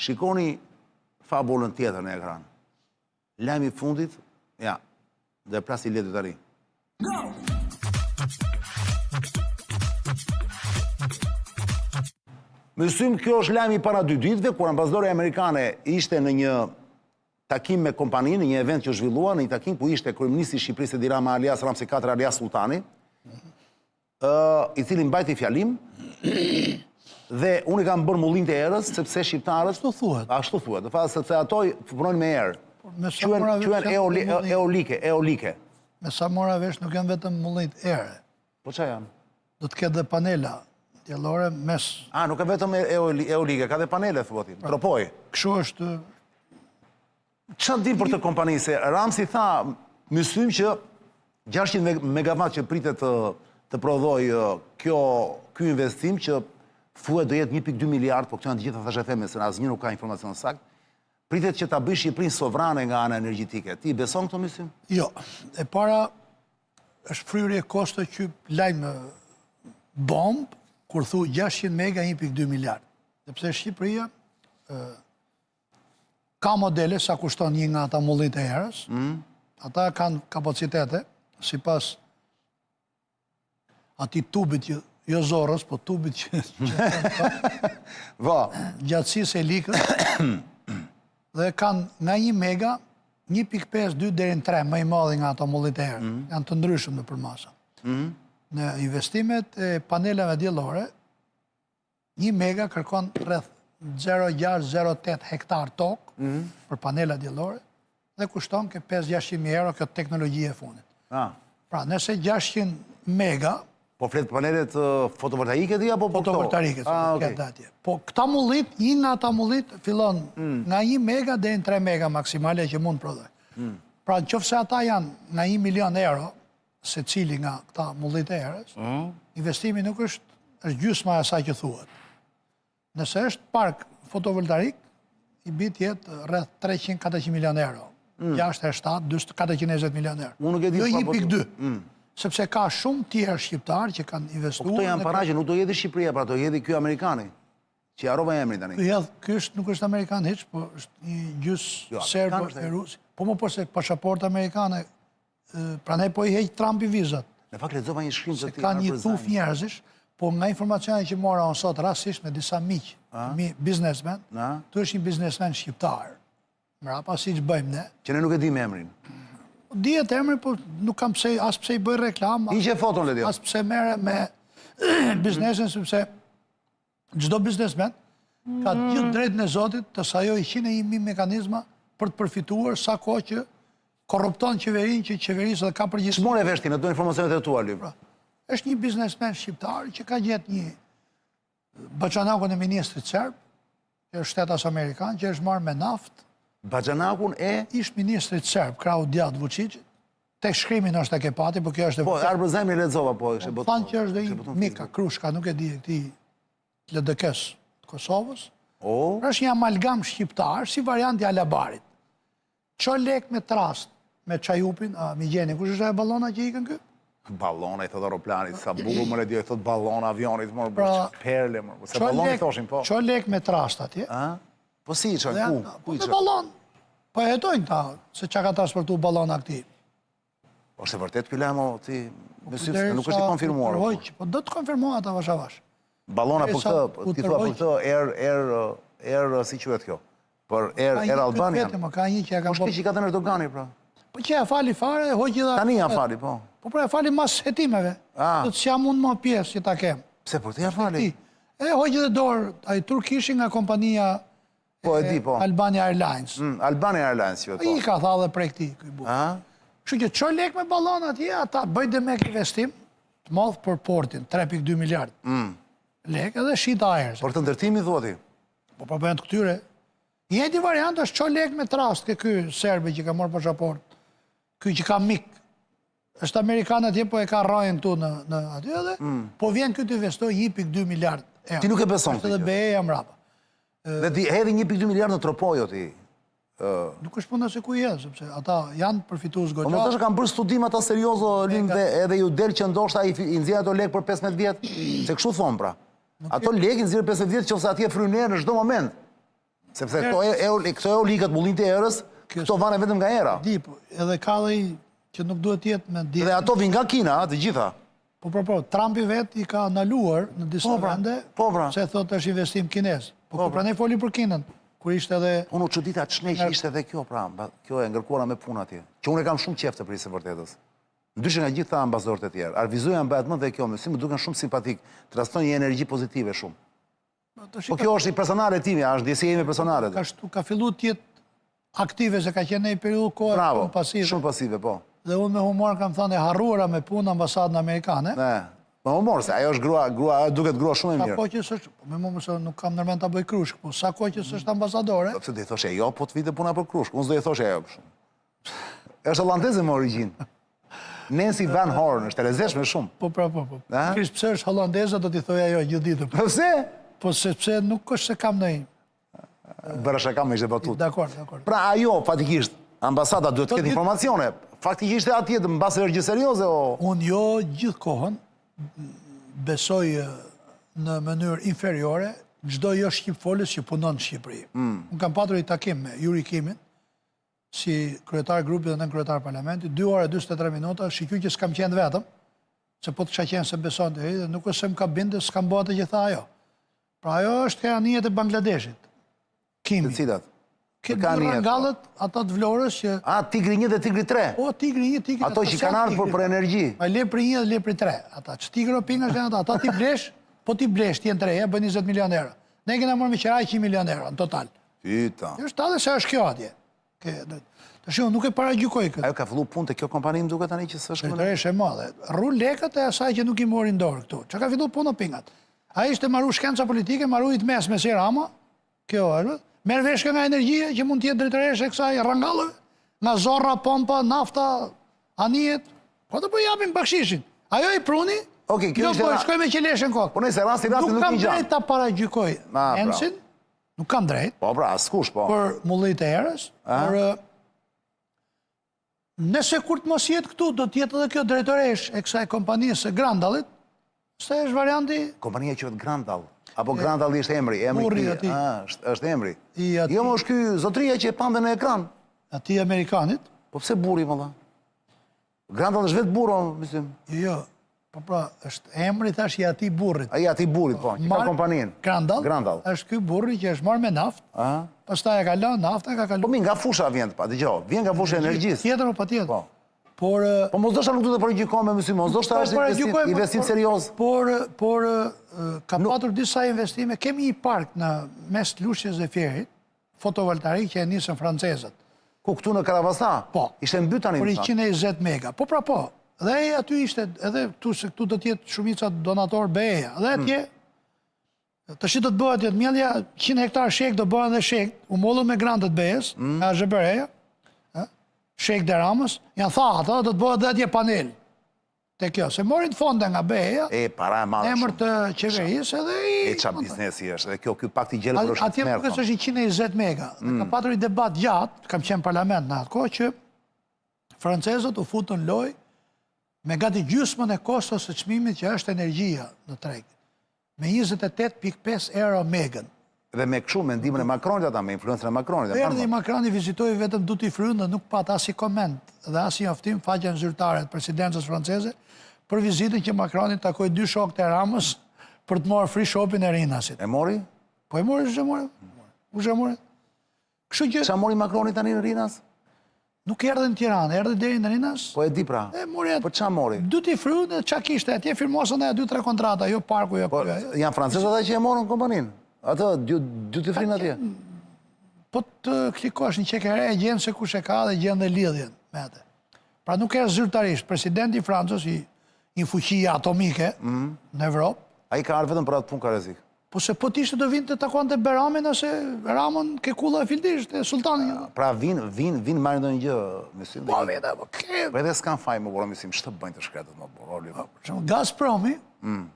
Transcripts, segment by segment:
Shikoni fabulën tjetër në ekran. Lajmi i fundit, ja, dhe prasi letë të ri. Me sym, kjo është lajmi para 2 ditëve, kur ambasadori amerikane ishte në një takim me kompaninë, në një event që zhvillua, në një takim ku ishte kryeministri i Shqipërisë Edi Rama alias Ramsi IV alias Sultani, i cili mbajti fjalim, dhe unë i kam bërë mullin të erës, sepse shqiptarët... Ashtu thuhet. Ashtu thuhet, dhe sepse ato punojnë me erë. Quhen eolike. Me sa mora vesh nuk janë vetëm mullit ere. Po qa janë? Do të ketë dhe panela djellore mes... Nuk e vetëm eolike, ka dhe panele, thuatin, tropoj. Kështu është... Qa dim për të kompani, se Ramsi tha, mësym që 600 megawatt që pritet të prodhoj kjo investim që thuhet do jetë 1.2 miliard, po këto janë të gjitha thashe theme, se asnjë nuk ka informacion sakt, pritet që ta bëjë Shqipërinë sovrane nga ana energjetike. Ti beson këto mësym? Jo. E para është fryrje kosto që lajmë bomb, kur thu 600 mega 1.2 miliard. Sepse Shqipëria ka modele sa kushton një nga ata mullit e erës, ata kanë kapacitete, si pas ati tubit, jo zorës, po tubit që gjatësisë e likës, dhe kanë nga 1 mega, 1.5, 2 deri në 3, më i madhi nga ata mullit e erës. Janë të ndryshëm në përmasa. Në investimet e panelave djellore, 1 mega kërkon rreth 0,6-0,8 hektar tokë për panelat djellore dhe kushton ke 500-600 euro kjo teknologji e fundit. Pra, nëse 600 mega... Po fletë panelet fotovoltaike ti apo po këto? Fotovoltaike, po këta mullit, një nga ta mullit fillon nga 1 mega dhe në 3 mega maksimale që mund prodhoj. Pra, në qofë se ata janë nga 1 milion euro, se cili nga këta mullit e erës, investimi nuk është gjysma e saj që thuhet. Nëse është park fotovoltaik, i bit jetë rreth 300-400 milion euro. 6-7-420 milion euro. Jo 1.2. Sepse ka shumë tjerë shqiptarë që kanë investuar... Po këto janë para që nuk do jeti Shqipëria, pra do jeti kjo Amerikani, që arova emri tani. Kjo nuk është Amerikan hiç, po është një gjysë Serbë e Rusi. Po më përse pasaportë Amerikane, pra ne po i heq Trumpi vizat. Në fakt lexova një shkrim se ka një tuf njerëzish, po nga informacione që mora unë sot rastisht me disa miqë, biznesmen, tu është një biznesmen shqiptar. Mrapa si që bëjmë ne. Që ne nuk e dim emrin. Dihet emrin, po nuk kam pse, as pse i bëj reklam. I që foton le dio. As pse mere me biznesin, sepse çdo biznesmen ka gjithë drejtën e Zotit të sajoj 101.000 mekanizma për të përfituar sa kohë që korrupton qeverinë, që qeverisë dhe ka përgjegjësi. Ç'more vesh ti në të informacionet e tua Lyp? Është një biznesmen shqiptar që ka gjetë një baçanakun e ministrit serb, që është shtetas amerikan, që është marrë me naftë. Baçanakun e? Ish ministrit serb, Kraudjat Vučić, tek shkrimin është e ke pati, po kjo është... Po, arbëzajmi lexova, po, ishte botë. Thanë që është dhe Mika Krushka, nuk e di e këti LDK-s të Kosovës. Është një amalgam shqiptar, si varianti Alabarit. Qo lek me trast, me Çajupin, mi gjeni, kush është e ballona që ikën kë? Ballona, i thot aeroplanit, sa bukur më redio, i thot ballona, avionit, perle, se balloni thoshin, po. Qo lek me trast atje? Po si i qënë, ku? Po me ballon. Po e hetojnë ta, se që ka transportu ballona këti. Po se vërtet pilemo, ti, nuk është i konfirmuar. Po do të konfirmuar ata vash. Ballona për këtë, ti thua për këtë, si qëvet kjo? Për Air Albania? Ka një që e ka bërë. Po shti që ka të Erdogani, pra? Po që e fali fare, hoqë dhe... Tani ja fali, po. Po pra e fali mas hetimeve. Do të s'ja mund më pjesë që ta kem. Pse, për të ja fali? Hoqë dhe dorë, a i turkishin nga kompanija Albania Airlines. Albania Airlines, jo to. I ka tha dhe prej këti, këj bu. Kështu që qoj lek me ballon atje, ata bëjt dhe me investim, të modhë për portin, 3.2 miliard. Lek edhe shita ajer. Për të ndërtimi, dhoti? Po për bëjnë të këtyre. Njëti variant është qoj lek me trast, këj serbi që ka morë pasaport, këj që ka mik, është Amerikanë atje, po e ka rajnë tu në atje edhe, po vjen këtë investoj 1.2 miliard euro. Ti nuk e beson të kjo? Dhe beje jam rapa. Dhe ti hedhi 1.2 miliard në Tropojo ti? Nuk është puna se ku jetë, sepse ata janë përfitu zgoqa. Po më të kanë bërë studim ata seriozo, edhe ju del që ndoshta i nxjerr ato lek për 15 vjetë, se kështu thonë pra. Ato lek i nxjerr 15 vjetë që ose atje frynerë në çdo moment. Sepse këto eolikët mullin të erës, këto vane vetëm nga era. Di, po, edhe ka dhe i që nuk duhet jetë me di. Dhe ato vinë nga Kina, të gjitha. Po, Trumpi vet i ka analuar në disa vende, se thotë është investim kinez. Po, pra ne foli për Kinën, kur ishte edhe... Unë çudita ç'neq ishte edhe kjo, pra, kjo e ngërkuara me punë atje. Që unë e kam shumë qef të prisë vërtetës. Ndryshe nga gjitha ambasadorët e tjerë. Arvizoja mbajt më dhe kjo, si më duken shumë simpatik, traston një energji pozitive shumë. Po kjo është i personale timi, është ndjesia ime personale. Ka fillu tjetë aktive, se ka qenë një periudhë kohë bravo, pasive. shumë pasive, po. Dhe unë me humor kam thënë e harruara me punë ambasadën amerikane. Ne, me humor, se ajo është duket grua shumë e mirë. Sa koqës është, me më mësë nuk kam nërmen të bëj krushk, po sa koqës është ambasadore. Pse do i thoshe jo, po të vite puna për krushk, unë s'do i thoshe jo. Është hollandeze me origjinë. Nancy Van Horn, është e lezeshme shumë. Po. Kështë pse është hollandeze, do t'i thoja jo, gjithë ditë. Pse? Po sepse nuk është se kam nëjë. Bërë shaka me ishte batut. Dakor. Pra ajo, fatikisht, ambasada duhet të ketë informacione. Faktikisht e atjetë në basë është gjithë serioze, o? Unë jo gjithë kohën besoj në mënyrë inferiore çdo jo shqip folës që punon në Shqipëri. Unë kam patur i takim me Juri Kimin, si kryetar grupi dhe nën kryetar parlamentit, 2 orë e 43 minuta, shikju që s'kam qenë vetëm, se po të kisha qenë se beson të dhe nuk është se më ka bindë, s'kam bëha të gjitha ajo. Pra ajo është ka anijet e Bangladeshit. Kimi. Të cilat? Këtë rangallët, ata të vlorës që... A, Tigri 1 dhe Tigri 3? O, Tigri 1, Tigri 3. Ato që kanë ardhur për energji. Pa lepri 1 dhe lepri 3. Ata që Tigri o pinga është ata ti blesh, po ti blesh, ti në 3, bën 20 milion euro. Ne kena mërë me qëraj 100 milion euro, në total. Fyta. Është ta dhe se është kjo atje. Të shumë, nuk e para gjykoj këtë. Ajo ka fillu punë të kjo kompani më duke tani që s'është më... Drejtëresh e madhe. Rrull lekët e asaj që nuk i mori ndorë këtu. Që ka fillu punë në pingat. A ishte maru shkenca politike, maru i të mes me si Rama, kjo është, merë veshke nga energjia që mund tjetë drejtëresh e kësaj rangallëve, nga zorra, pompa, nafta, anijet, po të po japim bakshishin. Ajo i pruni, jo po shkoj me qeleshen kokë. Po nëse rasti nuk kam një gjanë. drejt ta para gjykoj Ensin, nuk kam drejt, po pra, s'kush po. për mullit e erës, për nëse kur të mos jetë këtu, do tjetë edhe kjo drejtoresh e kësaj kompanijës e Grandallit, se është varianti... Kompanija që vetë Grandall, apo Grandall ishte emri? Burri ati. është emri. Jo më është ky zotria që e pande në ekran. Ati Amerikanit. Po pse burri, më dha? Grandall është vetë burro, mislim. Jo, po pra, është emri tash i ati burrit. I ati burrit, po, që ka kompaninë. Grandall është ky burri që është marrë me naftë, pastaj e ka lënë naftë, ka kaluar. Po mi nga fusha vjen pa, dëgjoj, vjen nga fusha e energjisë. Tjetër o patjetër. Por mos doshta nuk duhet të përgjykojmë me mësim, mos doshta është investim serioz. Por ka patur disa investime, kemi një park në mes Lushnjës dhe Fierit, fotovoltaik që e nisën francezët. Ku këtu në Karavasa? Po. Ishte mbyt tani. Por 120 mega. Po pra po. Dhe aty ishte, edhe këtu do tjetë shumica donator BE-ja. Dhe atje, të shi do të bëhet jetë mjellja, 100 hektar shek do bëhen dhe shek, u mollu me grantët BE-s, nga ZBR-ja, shek dhe Ramës, janë tha ata, do të bëhet dhe atje panel. Te kjo, se morin fonde nga BE-ja, para e madhe emër të qeverisë edhe i... E qa biznesi është, edhe kjo pak t'i gjelë për është të atje nuk është 120 mega. Dhe ka patur i debat gjatë, kam qenë parlament në atë kohë, që francezët u futën loj me gati gjysmën e kostos së çmimit që është energjia në treg. Me 28.5 euro megën. Dhe me këshu, me ndimën e Macronit ata, me influencën e Macronit. Erdhi Macroni vizitoi vetëm duty free dhe nuk pat as i koment dhe as i njoftim faqen zyrtare të presidencës franceze për vizitën që Macroni takoi 2 shokët e Ramës për të marrë free shopin e Rinasit. E mori? Po e mori, u mori. Kështu që... Qa mori Macroni tani në Rinas? Nuk erdhe në Tiranë, erdhe deri në Rinas. Po e di pra. Po qa mori? Duty free dhe qa kishte, atje firmosën e 2-3 kontrata, jo parku, jo... Po janë francezët ata që e morën kompaninë? Atë, duty free në atje? Po të klikosh një qekere, e gjenë se kush e ka dhe gjenë dhe lidhjen me atë. Pra nuk e zyrtarisht, presidenti i Francës, i fuqia atomike në Evropë. A i ka arë vetëm për atë punë ka rezik? Po se po t'ishte të vinë të takuan të Beramin, ose Ramën ke kulla e fildisht, e sultanin. Pra vinë marrë në një gjë, mësim? Po vete, po ke... Po edhe s'kan faj më boro, mësim, shtë bëjnë të shkretët më boro? Gazpromi,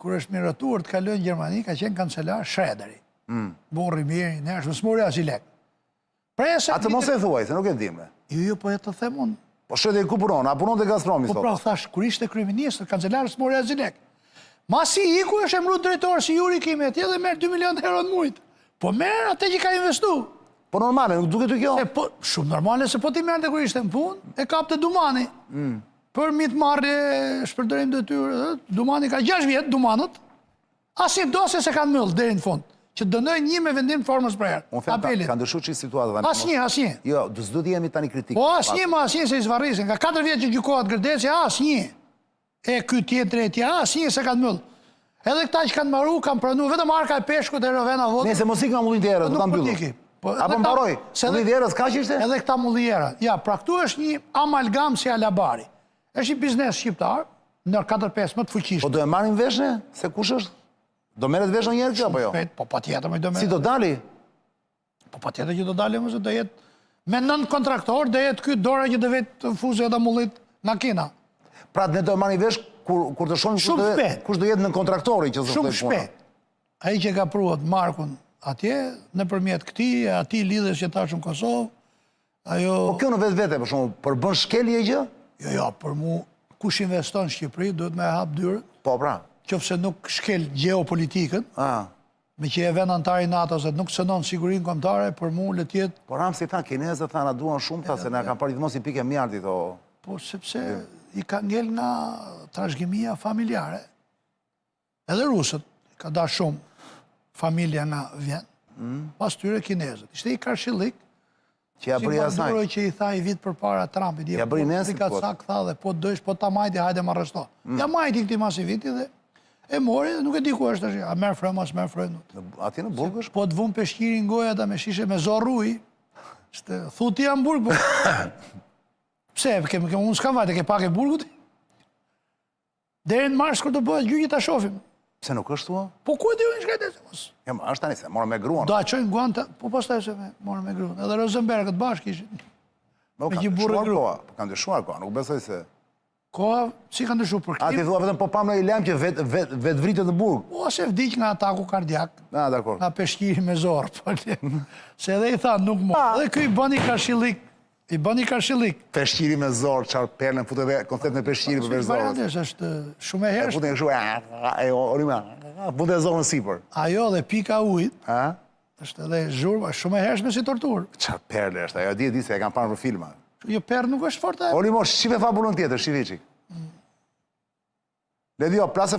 kur është miratuar të kalojnë Gjermani, ka qenë kancelar Schroederi. Borri mirë, ne është më smori as i lek. A të mos e thuaj, se nuk e dhime. Jo, po e të them unë. Po Schroederi ku punon, a punon të Gazpromi, po pra thash, kur ishte kryeminist, kancelarë smori as i lek. Masi iku është emru drejtor si Juri Kimi, atje dhe merë 2 milion euro në mujtë. Po merë atë që ka investu. Po normale, nuk duket të kjo? Shumë normale, se po ti merë të kërë ishte në punë, e kap të Dumani. Për mi të marrë shpërdërim të tyre, Dumani ka 6 vjetë, Dumanët, asnjë dosje se kanë mëllë deri në fund, që dënojnë një me vendim formës prerë. Unë them, ka ndryshuar që situatë. Asnjë. Jo, s'do të jemi tani kritik. Po asnjë se i zvarrisin. Ka 4 vjetë që gjykohet Gërdeci, asnjë. E ky tjetër e tja, asnjë se kanë mëllë. Edhe këta që kanë marru, kanë pranu, vetëm Arka e Peshkut e Rovena votë. Nëse mos ikë nga mulli i erës, do ta mbyllë. Apo mbaroj, mulli i erës kaq ishte? Edhe këta mulli i erës. Ja, pra këtu është një amalgam si Alabari. Është një biznes shqiptar, ndër 4-5 më të fuqishëm. Po do e marrin vesh ne? Se kush është? Do merret vesh ndonjëherë kjo apo jo? Po patjetër më do merret. Si do dali? Po patjetër që do dalë, mëse do jetë me 9 kontraktor, do jetë ky dora që do vetë fuzë edhe mullit nga Kina. Pra ne do e marrin vesh kur të shohim kush do jetë në kontraktori që Shumë shpejt. Ai që ka pruat Markun atje, nëpërmjet këtij, atij lidhesh që tash në Kosovë, ajo. Po kjo në vetvete për shkakun, për bën shkelje gjë? Jo, për mu kush investon në Shqipëri duhet me hap dyrët. Po pra. Qofse nuk shkel geopolitikën, me që e vend antari NATO se nuk cënon sigurinë kombëtare, për mu le të jetë. Po Ramsi tha, kinezët tha na duan shumë ta se na kanë parë gjithmonë si pikë mjarti to. Po sepse i ka ngel nga trashëgimia familjare. Edhe rusët ka dash shumë familja nga Vjen, pas tyre kinezët. Ishte i karshillik, që ja bëri asaj. Si Maduro që i tha i vit përpara Trumpit. Ja bëri nesër. Ka sak tha dhe po dësh, po ta majti, hajde më arresto. Ja majti këtij mas i viti dhe e mori, nuk e di ku është tash. A merr frym as merr frym. Atje në Burg është? Po të vum peshqirin goja ata me shishe me zorruj. Ishte thuti Hamburg. Pse, unë s'kam vajtë, ke pak e Burgut? Deri në mars kur do bëhet gjyqi ta shohim. Pse nuk është thua? Po ku e di unë shkajtë se mos? Ja, është tani se morën me gruan. Do a çojnë guanta, po pastaj se morën me gruan. Edhe Rosenbergët bashkë ishin. Me që burrë grua. Po kanë ndryshuar koha, nuk besoj se. Koha si kanë ndryshuar për këtë? Ti thua vetëm po pam në i lajm që vet vritet në Burg. Po se vdiq nga ataku kardiak. Dakor. Nga peshqiri me zor. Se edhe i tha nuk mo. Edhe ky i bëni kashillik. I bëni kashillik. Peshqiri me zor, çfarë perlën futet edhe koncept me peshqiri për vesh zorës. Është shumë e hershme. Futet kështu, orima. Futet zorën sipër. Ajo dhe pika ujit. Është edhe zhurmë, shumë e hershme si torturë. Çfarë perle është ajo? Di se e kanë parë në filma. Jo, perë nuk është fort. Orimo, shive fabulon tjetër, shiviçik. Le dio, plasë